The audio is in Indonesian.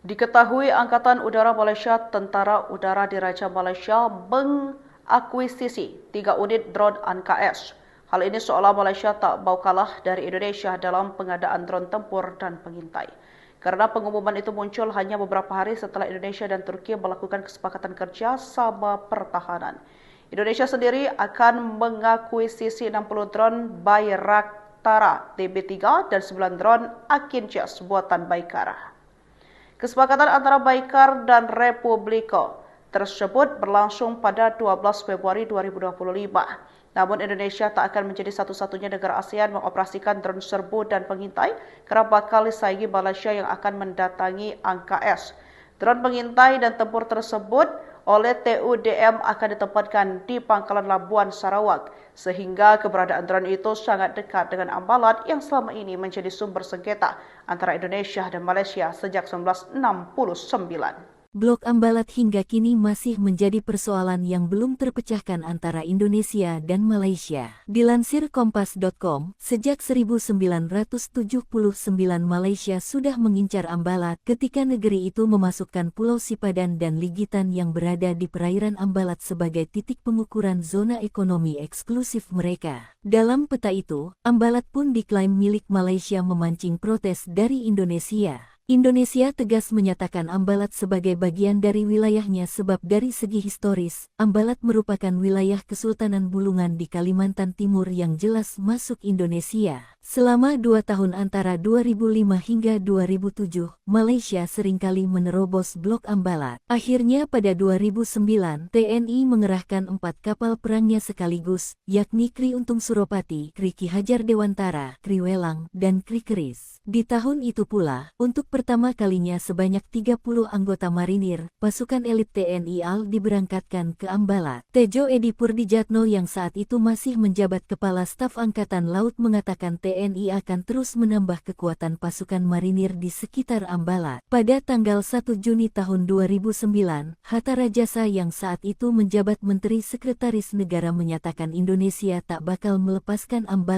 Diketahui Angkatan Udara Malaysia, Tentara Udara Diraja Malaysia mengakuisisi 3 unit drone ANKS. Hal ini seolah Malaysia tak mau kalah dari Indonesia dalam pengadaan drone tempur dan pengintai. Karena pengumuman itu muncul hanya beberapa hari setelah Indonesia dan Turki melakukan kesepakatan kerja sama pertahanan. Indonesia sendiri akan mengakuisisi 60 drone Bayraktara TB3 dan 9 drone Akinchas buatan Baikar. Kesepakatan antara Baikar dan Republika tersebut berlangsung pada 12 Februari 2025. Namun Indonesia tak akan menjadi satu-satunya negara ASEAN mengoperasikan drone serbu dan pengintai kerana bakal disaingi Malaysia yang akan mendatangi ANKS. Drone pengintai dan tempur tersebut oleh TUDM akan ditempatkan di Pangkalan Labuan, Sarawak, sehingga keberadaan drone itu sangat dekat dengan Ambalat yang selama ini menjadi sumber sengketa antara Indonesia dan Malaysia sejak 1969. Blok Ambalat hingga kini masih menjadi persoalan yang belum terpecahkan antara Indonesia dan Malaysia. Dilansir Kompas.com, sejak 1979 Malaysia sudah mengincar Ambalat ketika negeri itu memasukkan Pulau Sipadan dan Ligitan yang berada di perairan Ambalat sebagai titik pengukuran zona ekonomi eksklusif mereka. Dalam peta itu, Ambalat pun diklaim milik Malaysia memancing protes dari Indonesia. Indonesia tegas menyatakan Ambalat sebagai bagian dari wilayahnya sebab dari segi historis, Ambalat merupakan wilayah Kesultanan Bulungan di Kalimantan Timur yang jelas masuk Indonesia. Selama 2 tahun antara 2005 hingga 2007, Malaysia seringkali menerobos Blok Ambalat. Akhirnya pada 2009, TNI mengerahkan 4 kapal perangnya sekaligus, yakni Kri Untung Suropati, Kri Ki Hajar Dewantara, Kri Welang, dan Kri Keris. Di tahun itu pula, untuk pertama kalinya sebanyak 30 anggota marinir, pasukan elit TNI AL diberangkatkan ke Ambalat. Tejo Edi Purdijatno yang saat itu masih menjabat Kepala Staf Angkatan Laut mengatakan TNI akan terus menambah kekuatan pasukan marinir di sekitar Ambalat. Pada tanggal 1 Juni tahun 2009, Hatta Rajasa yang saat itu menjabat Menteri Sekretaris Negara menyatakan Indonesia tak bakal melepaskan Ambalat